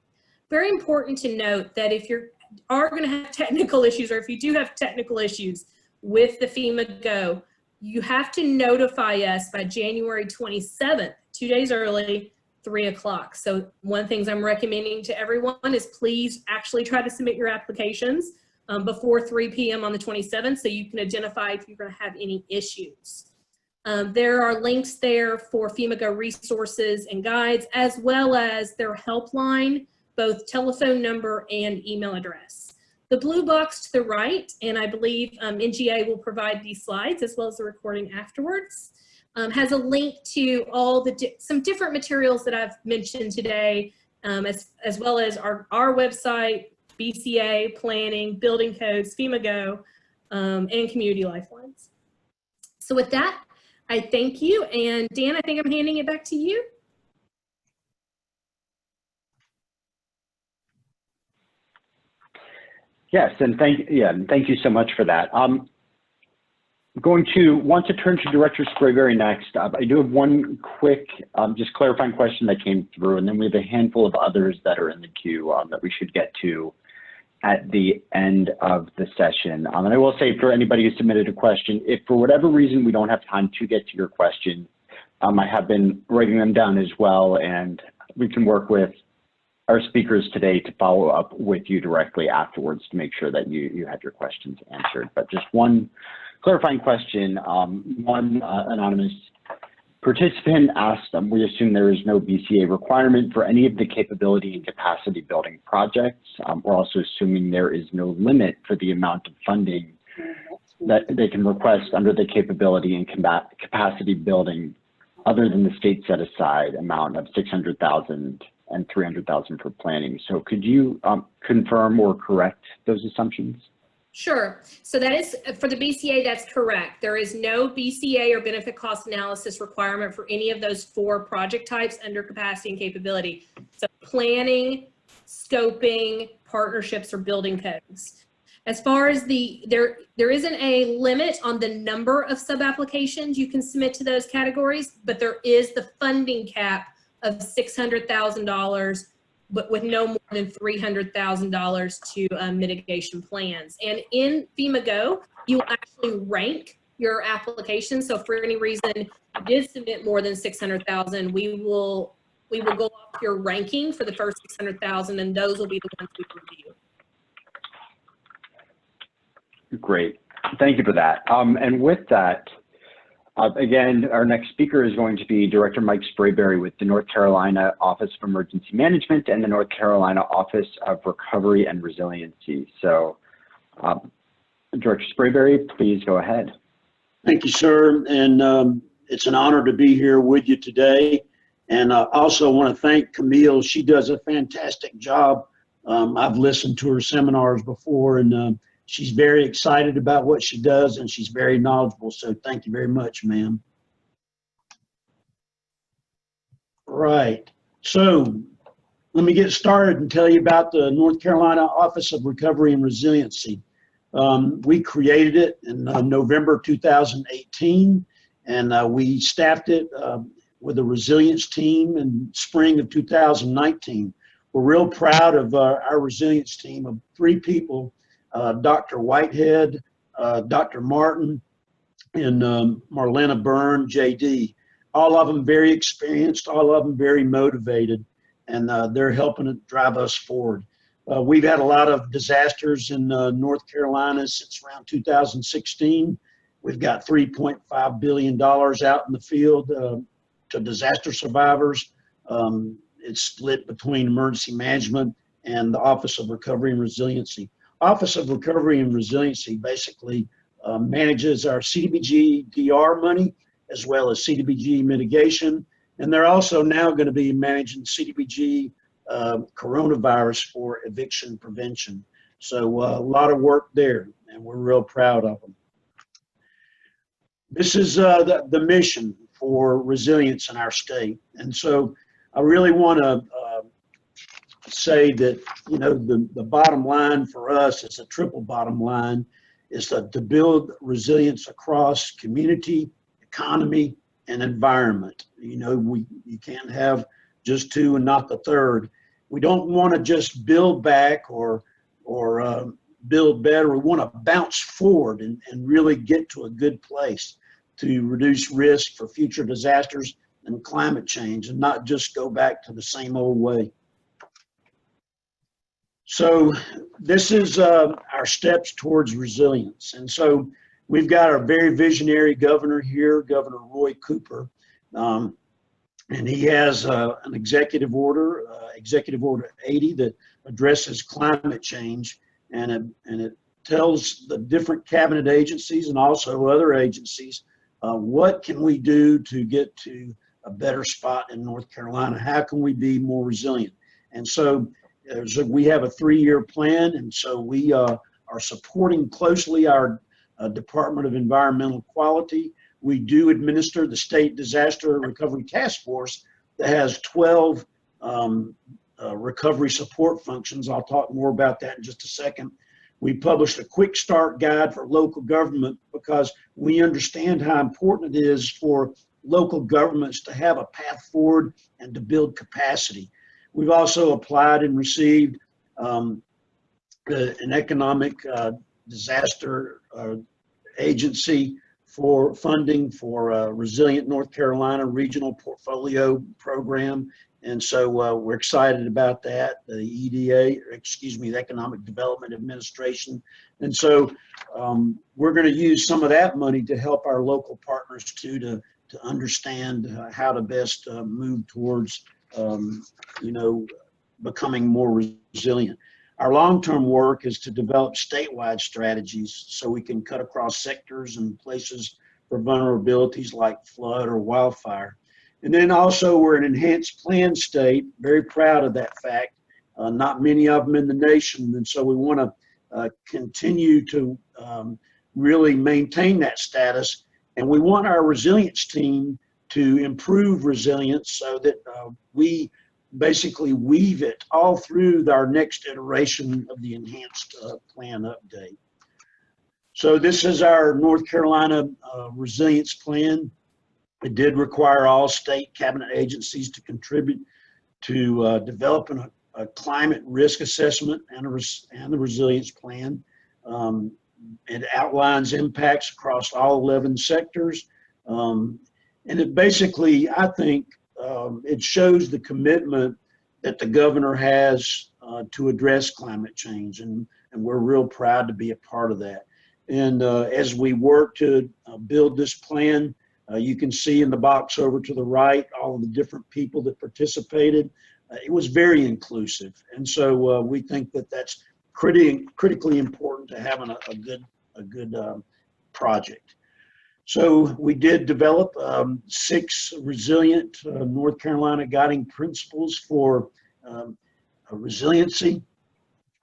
Very important to note that if you are going to have technical issues, or if you do have technical issues with the FEMA Go, you have to notify us by January 27th, 2 days early, 3 o'clock. So one of the things I'm recommending to everyone is please actually try to submit your applications before 3 p.m. on the 27th, so you can identify if you're going to have any issues. There are links there for FEMA Go resources and guides, as well as their helpline, both telephone number and email address. The blue box to the right, and I believe NGA will provide these slides as well as the recording afterwards, has a link to all some different materials that I've mentioned today, as well as our website, BCA, planning, building codes, FEMA Go, and community lifelines. So with that, I thank you, and Dan, I think I'm handing it back to you. Yes, and thank you so much for that. I'm going to want to turn to Director Sprayberry next. I do have one quick, just clarifying question that came through, and then we have a handful of others that are in the queue that we should get to at the end of the session. And I will say, for anybody who submitted a question, if for whatever reason we don't have time to get to your question, I have been writing them down as well, and we can work with our speakers today to follow up with you directly afterwards to make sure that you had your questions answered. But just one clarifying question. One anonymous participant asked, we assume there is no BCA requirement for any of the capability and capacity building projects. We're also assuming there is no limit for the amount of funding that they can request under the capability and capacity building other than the state set aside amount of $600,000 and $300,000 for planning. So could you confirm or correct those assumptions? Sure. So that is, for the BCA, that's correct. There is no BCA or benefit cost analysis requirement for any of those 4 project types under capacity and capability. So planning, scoping, partnerships, or building codes. As far as there isn't a limit on the number of sub-applications you can submit to those categories, but there is the funding cap of $600,000, but with no more than $300,000 to mitigation plans. And in FEMA Go, you will actually rank your application. So if for any reason you did submit more than $600,000, we will go off your ranking for the first $600,000, and those will be the ones we review. Great, thank you for that. And with that, again, our next speaker is going to be Director Mike Sprayberry with the North Carolina Office of Emergency Management and the North Carolina Office of Recovery and Resiliency. So, Director Sprayberry, please go ahead. Thank you, sir. And it's an honor to be here with you today. And I also want to thank Camille. She does a fantastic job. I've listened to her seminars before, and she's very excited about what she does, and she's very knowledgeable. So thank you very much, ma'am. Right. So let me get started and tell you about the North Carolina Office of Recovery and Resiliency. We created it in November 2018, and we staffed it with a resilience team in spring of 2019. We're real proud of our resilience team of 3 people. Dr. Whitehead, Dr. Martin, and Marlena Byrne, JD. All of them very experienced, all of them very motivated, and they're helping to drive us forward. We've had a lot of disasters in North Carolina since around 2016. We've got $3.5 billion out in the field to disaster survivors. It's split between emergency management and the Office of Recovery and Resiliency. Office of Recovery and Resiliency basically manages our CDBG DR money as well as CDBG mitigation. And they're also now going to be managing CDBG coronavirus for eviction prevention. So a lot of work there, and we're real proud of them. This is the mission for resilience in our state. And so I really want to say that, you know, the bottom line for us is a triple bottom line, is to build resilience across community, economy, and environment. You know, you can't have just 2 and not the third. We don't want to just build back or build better. We want to bounce forward and really get to a good place to reduce risk for future disasters and climate change, and not just go back to the same old way. So this is our steps towards resilience. And so we've got our very visionary governor here, Governor Roy Cooper, and he has an executive order, Executive Order 80, that addresses climate change, and it tells the different cabinet agencies and also other agencies what can we do to get to a better spot in North Carolina? How can we be more resilient? And so we have a 3-year plan, and so we are supporting closely our Department of Environmental Quality. We do administer the State Disaster Recovery Task Force that has 12 recovery support functions. I'll talk more about that in just a second. We published a quick start guide for local government because we understand how important it is for local governments to have a path forward and to build capacity. We've also applied and received an economic disaster agency for funding for Resilient North Carolina Regional Portfolio Program. And so we're excited about that, the EDA, or excuse me, the Economic Development Administration. And so we're going to use some of that money to help our local partners too, to understand how to best move towards, you know, becoming more resilient. Our long-term work is to develop statewide strategies so we can cut across sectors and places for vulnerabilities like flood or wildfire. And then also we're an enhanced plan state, very proud of that fact. Not many of them in the nation, and so we want to continue to really maintain that status. And we want our resilience team to improve resilience so that we basically weave it all through our next iteration of the enhanced plan update. So this is our North Carolina resilience plan. It did require all state cabinet agencies to contribute to developing a climate risk assessment and the resilience plan. It outlines impacts across all 11 sectors. And it basically, I think, it shows the commitment that the governor has to address climate change. And we're real proud to be a part of that. And as we work to build this plan, you can see in the box over to the right all of the different people that participated. It was very inclusive. And so we think that that's critically important to having a good project. So we did develop 6 resilient North Carolina guiding principles for resiliency.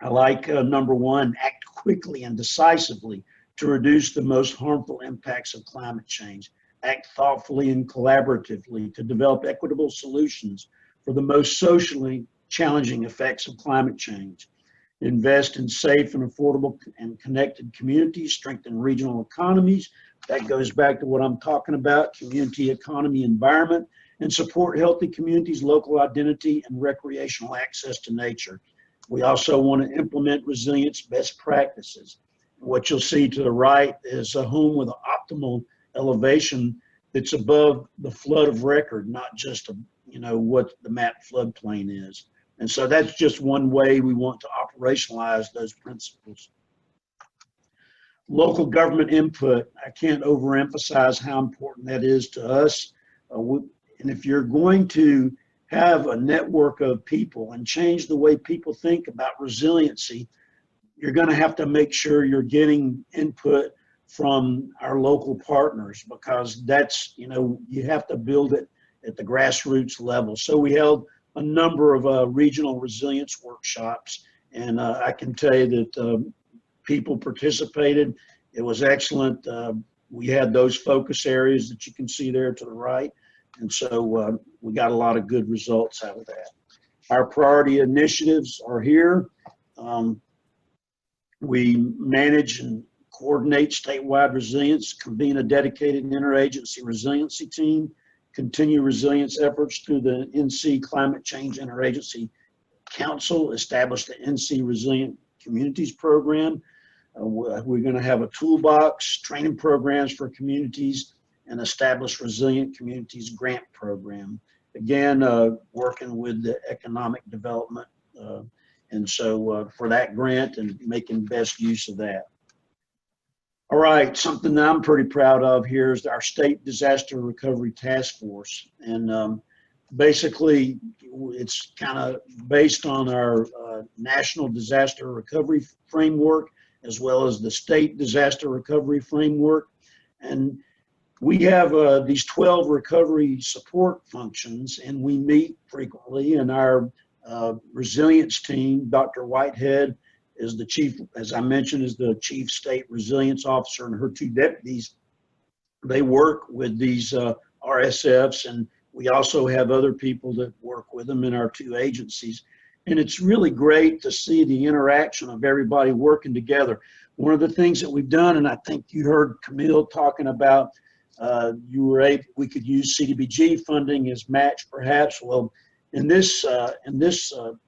I like number 1, act quickly and decisively to reduce the most harmful impacts of climate change. Act thoughtfully and collaboratively to develop equitable solutions for the most socially challenging effects of climate change. Invest in safe and affordable and connected communities, strengthen regional economies. That goes back to what I'm talking about, community, economy, environment, and support healthy communities, local identity, and recreational access to nature. We also want to implement resilience best practices. What you'll see to the right is a home with an optimal elevation that's above the flood of record, not just what the map floodplain is. And so that's just one way we want to operationalize those principles. Local government input, I can't overemphasize how important that is to us. And if you're going to have a network of people and change the way people think about resiliency, you're going to have to make sure you're getting input from our local partners, because that's, you have to build it at the grassroots level. So we held a number of regional resilience workshops, and I can tell you that people participated. It was excellent. We had those focus areas that you can see there to the right, and so we got a lot of good results out of that. Our priority initiatives are here. We manage and coordinate statewide resilience, convene a dedicated interagency resiliency team, continue resilience efforts through the NC Climate Change Interagency Council, establish the NC Resilient Communities Program. We're going to have a toolbox, training programs for communities, and establish Resilient Communities Grant Program. Again, working with the economic development, and so for that grant and making best use of that. All right, something that I'm pretty proud of here is our State Disaster Recovery Task Force. And basically, it's kind of based on our National Disaster Recovery Framework, as well as the State Disaster Recovery Framework. And we have these 12 recovery support functions, and we meet frequently. And our resilience team, Dr. Whitehead, is the chief, as I mentioned, is the chief state resilience officer, and her 2 deputies. They work with these RSFs, and we also have other people that work with them in our 2 agencies. And it's really great to see the interaction of everybody working together. One of the things that we've done, and I think you heard Camille talking about, we could use CDBG funding as match perhaps. Well, in this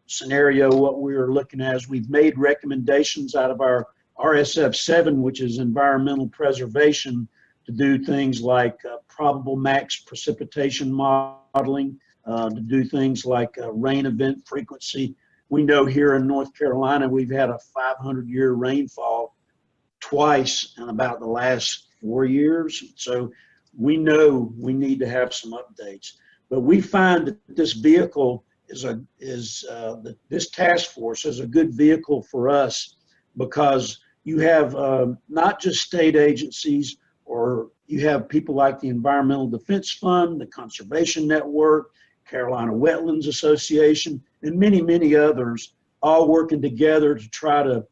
scenario, what we are looking at is we've made recommendations out of our RSF 7, which is environmental preservation, to do things like probable max precipitation modeling, to do things like rain event frequency. We know here in North Carolina, we've had a 500-year rainfall twice in about the last 4 years. So we know we need to have some updates. But we find that this vehicle this task force is a good vehicle for us, because you have not just state agencies, or you have people like the Environmental Defense Fund, the Conservation Network, Carolina Wetlands Association, and many, many others, all working together to try to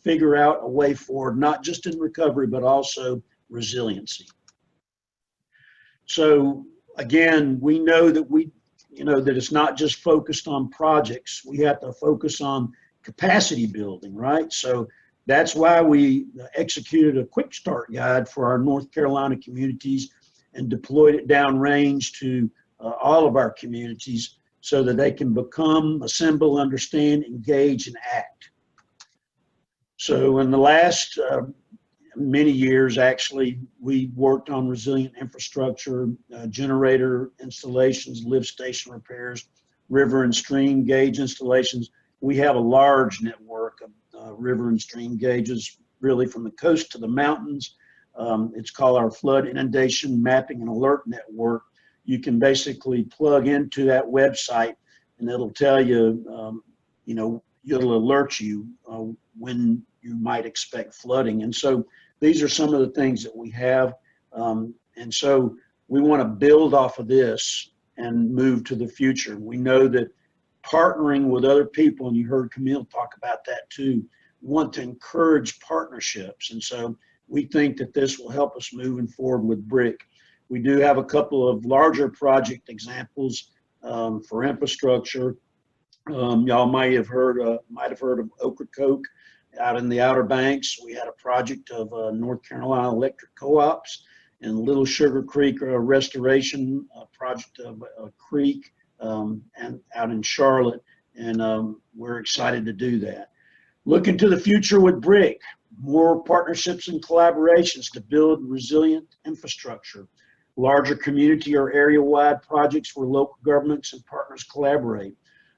figure out a way forward, not just in recovery, but also resiliency. So again, we know that that it's not just focused on projects. We have to focus on capacity building, right? So that's why we executed a quick start guide for our North Carolina communities and deployed it downrange to all of our communities so that they can become, assemble, understand, engage, and act. So in the last many years, actually, we worked on resilient infrastructure, generator installations, lift station repairs, river and stream gauge installations. We have a large network of river and stream gauges, really from the coast to the mountains. It's called our Flood Inundation Mapping and Alert Network. You can basically plug into that website and it'll tell you, it'll alert you when you might expect flooding. And so these are some of the things that we have. And so we want to build off of this and move to the future. We know that partnering with other people, and you heard Camille talk about that too, we want to encourage partnerships. And so we think that this will help us moving forward with BRIC. We do have a couple of larger project examples for infrastructure. Y'all might have heard of Ocracoke out in the Outer Banks. We had a project of North Carolina Electric Co-ops and Little Sugar Creek restoration project of a creek and out in Charlotte, and we're excited to do that. Looking to the future with BRIC, more partnerships and collaborations to build resilient infrastructure, larger community or area-wide projects where local governments and partners collaborate.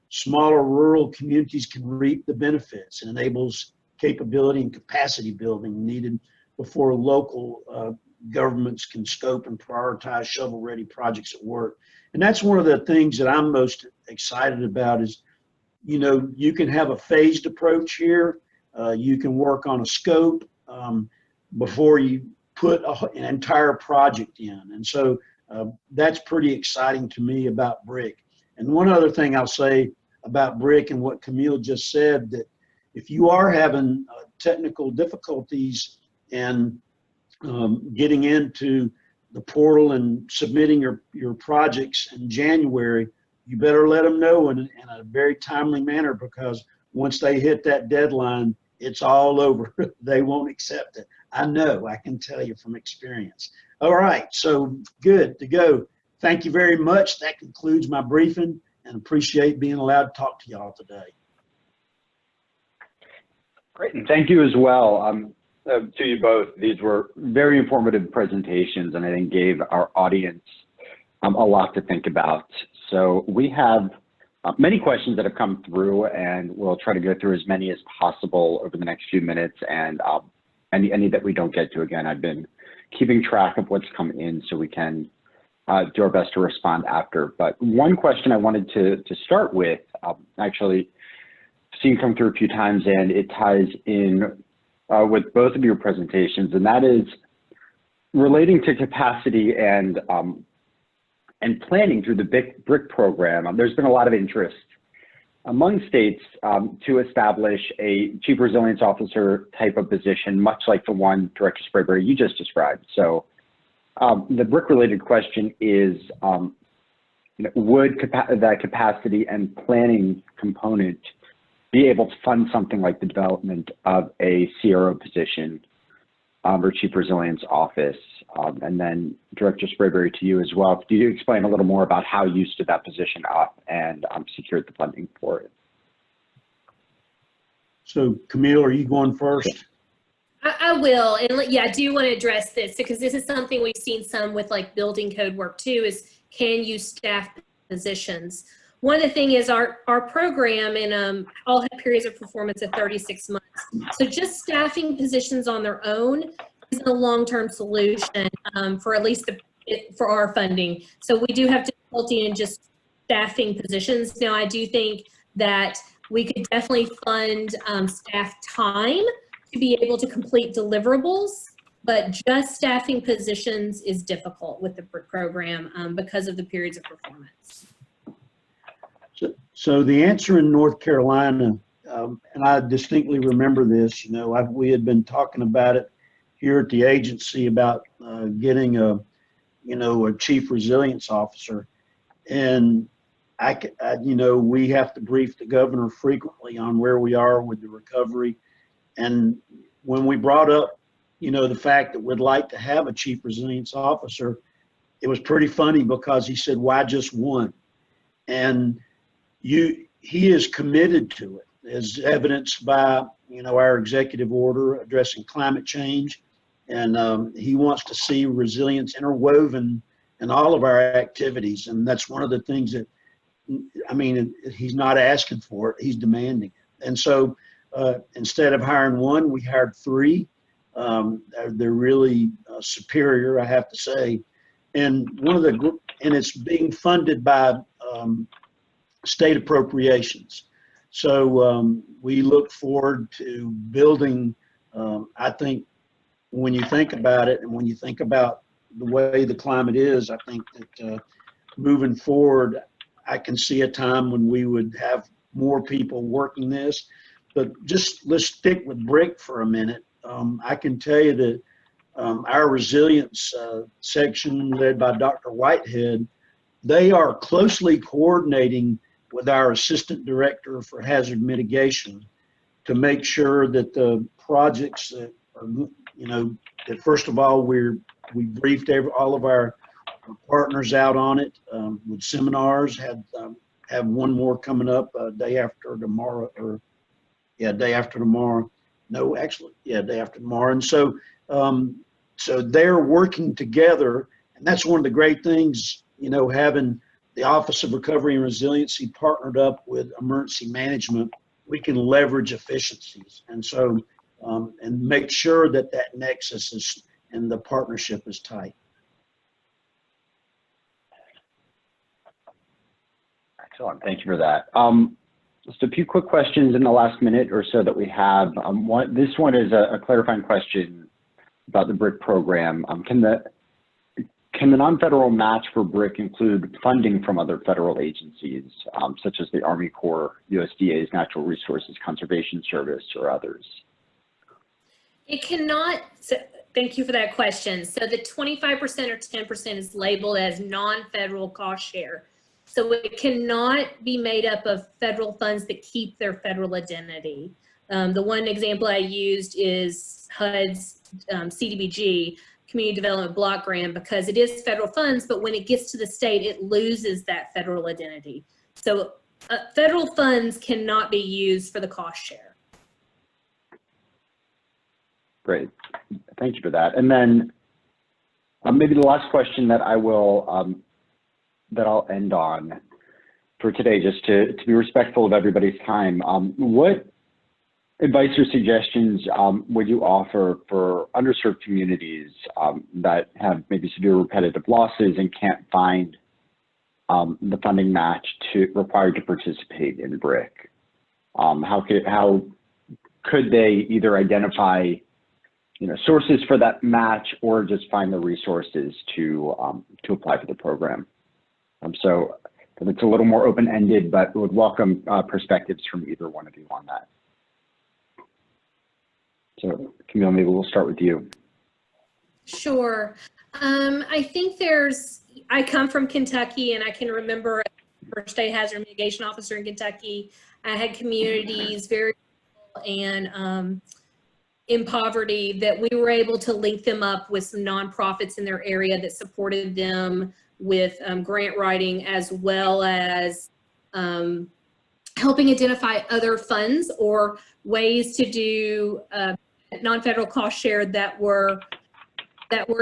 Smaller rural communities can reap the benefits and enables capability and capacity building needed before local governments can scope and prioritize shovel-ready projects at work. And that's one of the things that I'm most excited about is, you can have a phased approach here. You can work on a scope before you put an entire project in. And so that's pretty exciting to me about BRIC. And one other thing I'll say about BRIC and what Camille just said, that if you are having technical difficulties and getting into the portal and submitting your projects in January, you better let them know in a very timely manner, because once they hit that deadline, it's all over. They won't accept it. I know, I can tell you from experience. All right, so good to go. Thank you very much. That concludes my briefing, and appreciate being allowed to talk to y'all today. Great, and thank you as well to you both. These were very informative presentations, and I think gave our audience a lot to think about. So we have many questions that have come through, and we'll try to go through as many as possible over the next few minutes, and any that we don't get to, again, I've been keeping track of what's come in so we can do our best to respond after. But one question I wanted to start with, actually seen come through a few times, and it ties in with both of your presentations, and that is relating to capacity and planning through the BRIC program. There's been a lot of interest among states to establish a Chief Resilience Officer type of position, much like the one Director Sprayberry you just described. So the BRIC related question is, would that capacity and planning component be able to fund something like the development of a CRO position or Chief Resilience Office? And then Director Sprayberry, to you as well. Could you explain a little more about how you stood that position up and secured the funding for it? So Camille, are you going first? I will, and yeah, I do want to address this because this is something we've seen some with like building code work too, is can you staff positions? One of the things is our program and all have periods of performance of 36 months. So just staffing positions on their own isn't a long-term solution for at least for our funding. So we do have difficulty in just staffing positions. Now, I do think that we could definitely fund staff time to be able to complete deliverables, but just staffing positions is difficult with the BRIC program because of the periods of performance. So the answer in North Carolina, and I distinctly remember this, we had been talking about it here at the agency about getting a chief resilience officer. And we have to brief the governor frequently on where we are with the recovery. And when we brought up, the fact that we'd like to have a chief resilience officer, it was pretty funny because he said, why just one? And he is committed to it, as evidenced by, our executive order addressing climate change. And he wants to see resilience interwoven in all of our activities. And that's one of the things that, he's not asking for it, he's demanding it. And so instead of hiring one, we hired three. They're really superior, I have to say. And and it's being funded by state appropriations. So we look forward to building, I think, when you think about it, and when you think about the way the climate is, I think that moving forward, I can see a time when we would have more people working this. But just let's stick with BRIC for a minute. I can tell you that our resilience section led by Dr. Whitehead, they are closely coordinating with our assistant director for hazard mitigation to make sure that the projects that are, that first of all, we briefed all of our partners out on it with seminars, have one more coming up day after tomorrow, day after tomorrow. No, actually, day after tomorrow. And so, so they're working together, and that's one of the great things, having the Office of Recovery and Resiliency partnered up with emergency management, we can leverage efficiencies. And so, and make sure that nexus is, and the partnership is tight. Excellent, thank you for that. Just a few quick questions in the last minute or so that we have. This one is a clarifying question about the BRIC program. Can the non-federal match for BRIC include funding from other federal agencies, such as the Army Corps, USDA's Natural Resources Conservation Service, or others? It cannot. So thank you for that question. So the 25% or 10% is labeled as non-federal cost share. So it cannot be made up of federal funds that keep their federal identity. The one example I used is HUD's CDBG, Community Development Block Grant, because it is federal funds, but when it gets to the state, it loses that federal identity. So federal funds cannot be used for the cost share. Great, thank you for that. And then maybe the last question that I will, that I'll end on for today, just to be respectful of everybody's time. What advice or suggestions would you offer for underserved communities that have maybe severe repetitive losses and can't find the funding match required to participate in BRIC? How could they either identify sources for that match or just find the resources to apply for the program? So it's a little more open-ended, but would welcome perspectives from either one of you on that. So Camille, maybe we'll start with you. Sure. I think I come from Kentucky, and I can remember for state hazard mitigation officer in Kentucky, I had communities very and in poverty that we were able to link them up with some nonprofits in their area that supported them with grant writing, as well as helping identify other funds or ways to do non-federal cost share that were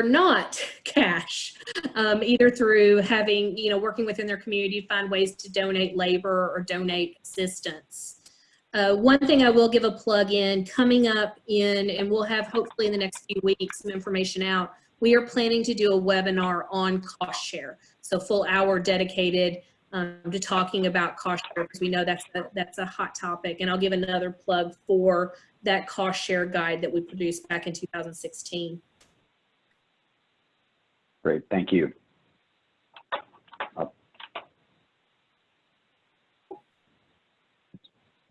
not cash, either through having, working within their community to find ways to donate labor or donate assistance. One thing I will give a plug in, coming up and we'll have hopefully in the next few weeks some information out, we are planning to do a webinar on cost share. So full hour dedicated to talking about cost share, because we know that's a hot topic. And I'll give another plug for that cost share guide that we produced back in 2016. Great, thank you.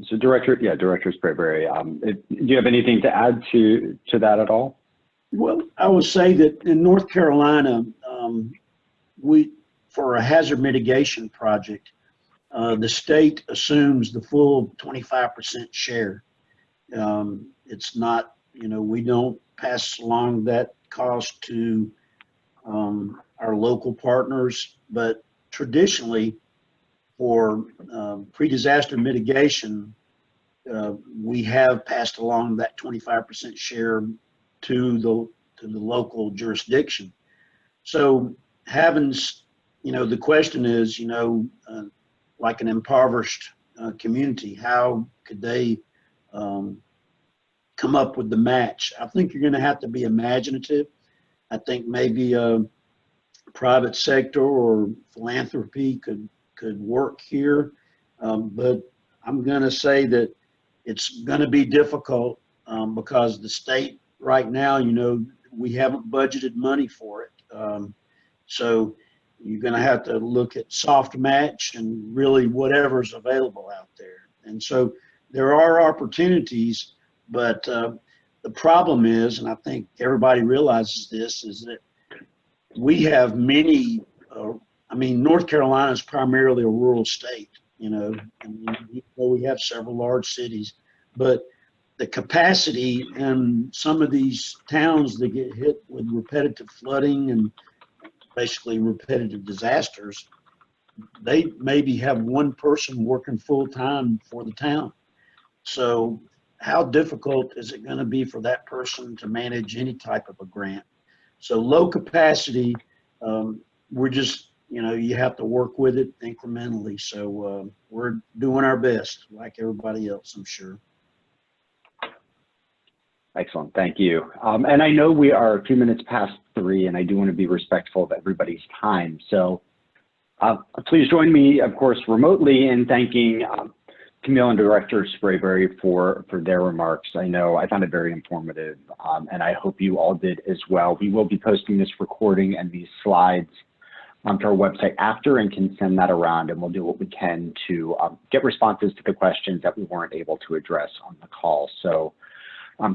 So Director Sprayberry, do you have anything to add to that at all? Well, I would say that in North Carolina, for a hazard mitigation project, the state assumes the full 25% share. It's not, we don't pass along that cost to our local partners, but traditionally for pre-disaster mitigation, we have passed along that 25% share to the local jurisdiction. So having, the question is, like an impoverished community, how could they come up with the match? I think you're going to have to be imaginative. I think maybe private sector or philanthropy could work here, but I'm going to say that it's going to be difficult because the state right now, we haven't budgeted money for it. So you're going to have to look at soft match and really whatever's available out there. And so there are opportunities, but the problem is, and I think everybody realizes this, is that we have many, North Carolina is primarily a rural state, and we have several large cities, but the capacity in some of these towns that get hit with repetitive flooding and basically repetitive disasters, they maybe have one person working full time for the town. So how difficult is it going to be for that person to manage any type of a grant? So low capacity, we're just, you have to work with it incrementally. So we're doing our best, like everybody else, I'm sure. Excellent, thank you. And I know we are a few minutes past 3, and I do want to be respectful of everybody's time. So please join me, of course, remotely in thanking Camille and Director Sprayberry for their remarks. I found it very informative, and I hope you all did as well. We will be posting this recording and these slides to our website after, and can send that around, and we'll do what we can to get responses to the questions that we weren't able to address on the call. So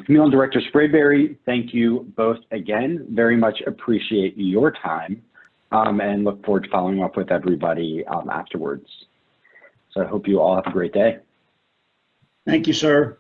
Camille and Director Sprayberry, thank you both again. Very much appreciate your time, and look forward to following up with everybody afterwards. So I hope you all have a great day. Thank you, sir.